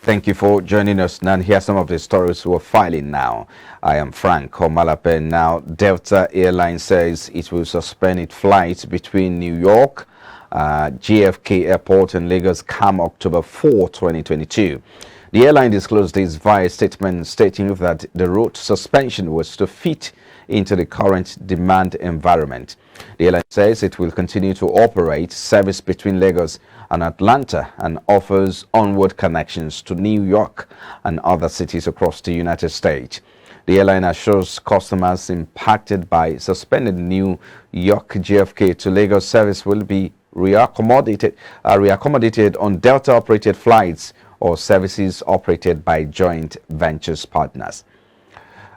Thank you for joining us. Now, here are some of the stories we're filing now. I am Frank Omalape. Now, Delta Airline says it will suspend its flights between New York, JFK Airport and Lagos come October 4, 2022. The airline disclosed this via a statement stating that the route suspension was to fit into the current demand environment. The airline says it will continue to operate service between Lagos and Atlanta and offers onward connections to New York and other cities across the United States. The airline assures customers impacted by suspended New York JFK to Lagos service will be reaccommodated on Delta-operated flights or services operated by joint ventures partners.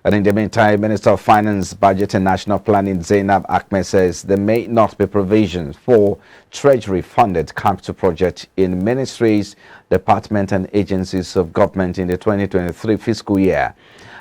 And in the meantime, Minister of Finance, Budget and National Planning Zainab Ahmed says there may not be provisions for Treasury-funded capital projects in ministries, departments and agencies of government in the 2023 fiscal year.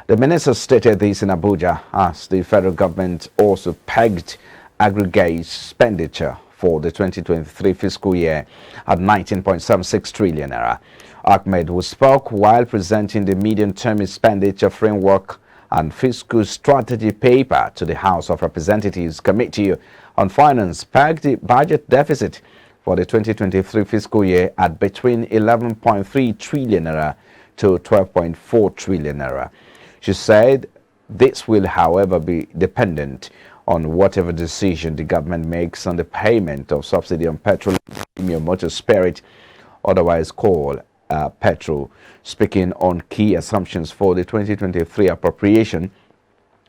The minister stated this in Abuja as the federal government also pegged aggregate expenditure for the 2023 fiscal year at 19.76 trillion naira. Ahmed, who spoke while presenting the medium-term expenditure framework and fiscal strategy paper to the House of Representatives Committee on Finance, pegged the budget deficit for the 2023 fiscal year at between 11.3 trillion naira to 12.4 trillion naira. She said this will, however, be dependent on whatever decision the government makes on the payment of subsidy on petrol, premium motor spirit, otherwise called petrol. Speaking on key assumptions for the 2023 appropriation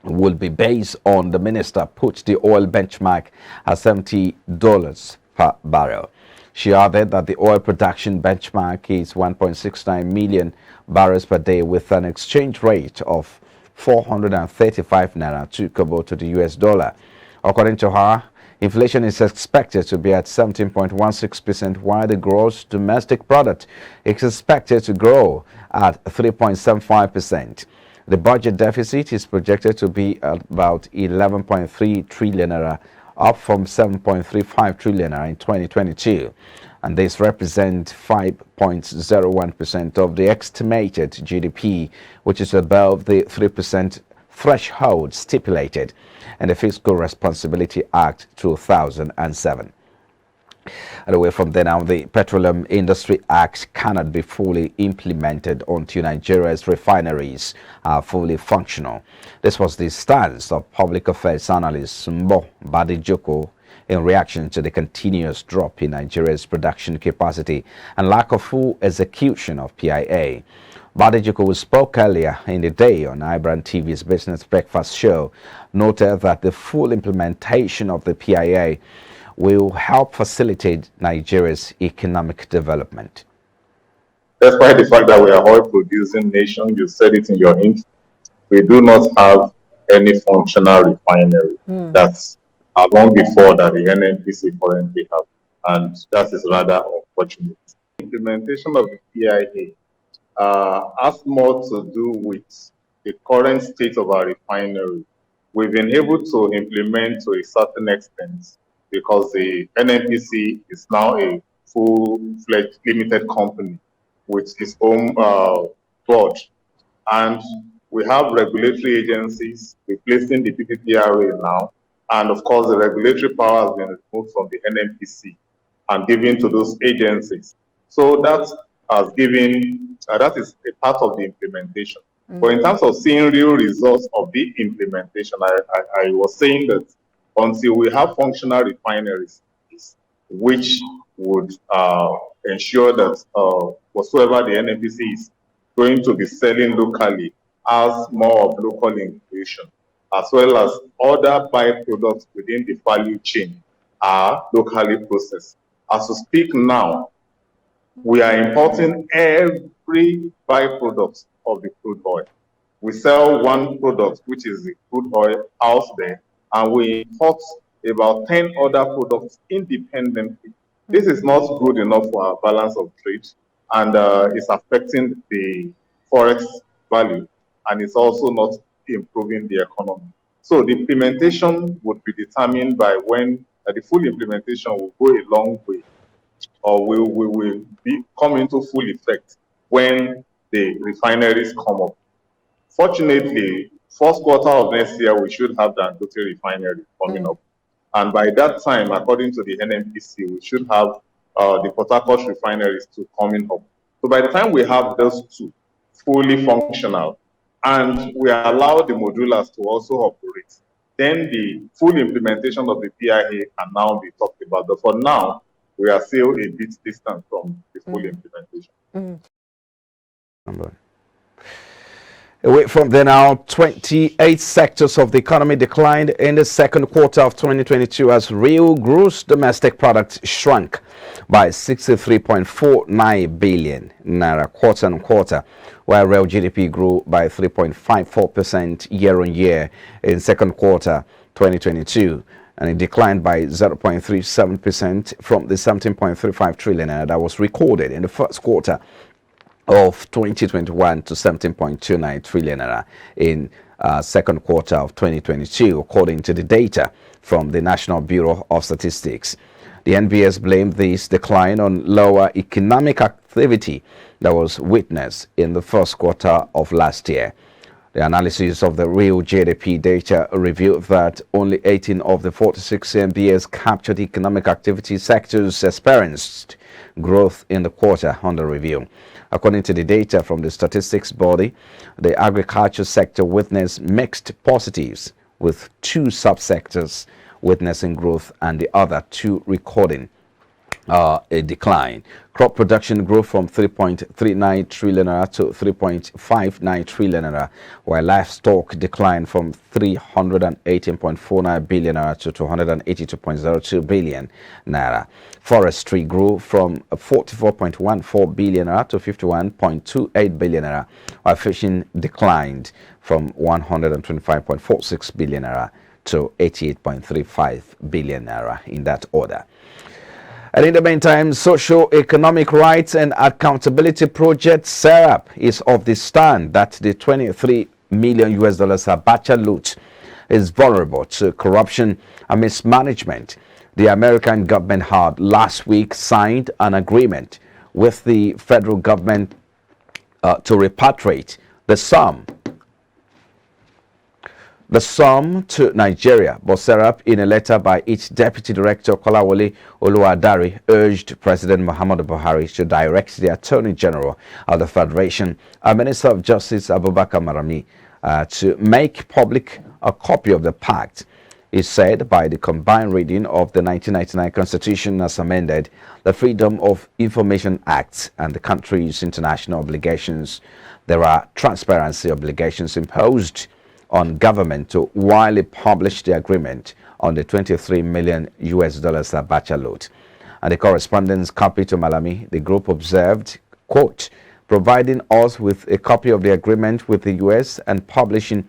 will be based on the minister put the oil benchmark at $70 per barrel. She added that the oil production benchmark is 1.69 million barrels per day with an exchange rate of 435 naira to kobo to the US dollar. According to her, inflation is expected to be at 17.16%, while the gross domestic product is expected to grow at 3.75%. The budget deficit is projected to be about 11.3 trillion naira, up from 7.35 trillion naira in 2022. And this represents 5.01% of the estimated GDP, which is above the 3% threshold stipulated in the Fiscal Responsibility Act 2007. And away from there now, the Petroleum Industry Act cannot be fully implemented until Nigeria's refineries are fully functional. This was the stance of public affairs analyst Mbo Badejoko in reaction to the continuous drop in Nigeria's production capacity and lack of full execution of PIA. Badejoko, who spoke earlier in the day on iBrandTV's Business Breakfast show, noted that the full implementation of the PIA will help facilitate Nigeria's economic development. Despite the fact that we are oil-producing nation, you said it in your intro, we do not have any functional refinery. That's long before that the NNPC currently have, and that is rather unfortunate. Implementation of the PIA has more to do with the current state of our refinery. We've been able to implement to a certain extent because the NNPC is now a full-fledged limited company with its own board. And we have regulatory agencies replacing the PPPRA now. And of course, the regulatory power has been removed from the NNPC and given to those agencies. So that has given, that is a part of the implementation. But in terms of seeing real results of the implementation, I was saying that until we have functional refineries, which would ensure that whatsoever the NNPC is going to be selling locally has more of local inclusion, as well as other byproducts within the value chain are locally processed. As we speak now, we are importing every byproduct of the crude oil. We sell one product, which is the crude oil, out there, and we import about 10 other products independently. This is not good enough for our balance of trade, and it's affecting the forex value, and it's also not improving the economy. So the implementation would be determined by when the full implementation will go a long way, or will come into full effect when the refineries come up. Fortunately, first quarter of next year, we should have the Dangote refinery coming up. And by that time, according to the NNPC, we should have the Port Harcourt refineries too coming up. So by the time we have those two fully functional, and we allow the modulars to also operate, then the full implementation of the PIA can now be talked about. But for now, we are still a bit distant from the full implementation. Away from there now, 28 sectors of the economy declined in the second quarter of 2022 as real gross domestic product shrunk by 63.49 billion naira quarter on quarter, while real GDP grew by 3.54% year on year in second quarter 2022, and it declined by 0.37% from the 17.35 trillion naira that was recorded in the first quarter of 2021 to 17.29 trillion naira in second quarter of 2022, according to the data from the National Bureau of Statistics. The NBS blamed this decline on lower economic activity that was witnessed in the first quarter of last year. The analysis of the real GDP data revealed that only 18 of the 46 NBS captured economic activity sectors experienced growth in the quarter under review. According to the data from the statistics body, the agriculture sector witnessed mixed positives, with two subsectors witnessing growth and the other two recording a decline. Crop production grew from 3.39 trillion naira to 3.59 trillion naira, while livestock declined from 318.49 billion naira to 282.02 billion naira. Forestry grew from 44.14 billion naira to 51.28 billion naira, while fishing declined from 125.46 billion naira to 88.35 billion naira in that order. And in the meantime, Social Economic Rights and Accountability Project SERAP is of the stand that the $23 million Abacha loot is vulnerable to corruption and mismanagement. The American government had last week signed an agreement with the federal government to repatriate the sum to Nigeria. But SERAP, in a letter by its Deputy Director Kolawole Oluwadari, urged President Muhammadu Buhari to direct the Attorney General of the Federation and Minister of Justice Abubakar Malami to make public a copy of the pact. He said by the combined reading of the 1999 Constitution as amended, the Freedom of Information Act, and the country's international obligations, there are transparency obligations imposed on government to widely publish the agreement on the $23 million Abacha loot. And the correspondence copy to Malami, the group observed, quote, providing us with a copy of the agreement with the US and publishing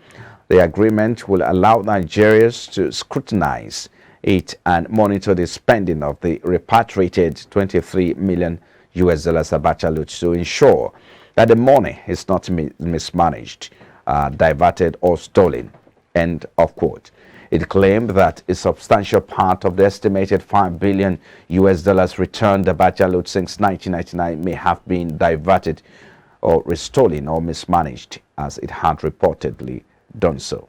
the agreement will allow Nigerians to scrutinize it and monitor the spending of the repatriated $23 million Abacha loot to ensure that the money is not mismanaged, diverted or stolen, end of quote. It claimed that a substantial part of the estimated $5 billion returned Abacha loot since 1999 may have been diverted or stolen or mismanaged, as it had reportedly done so.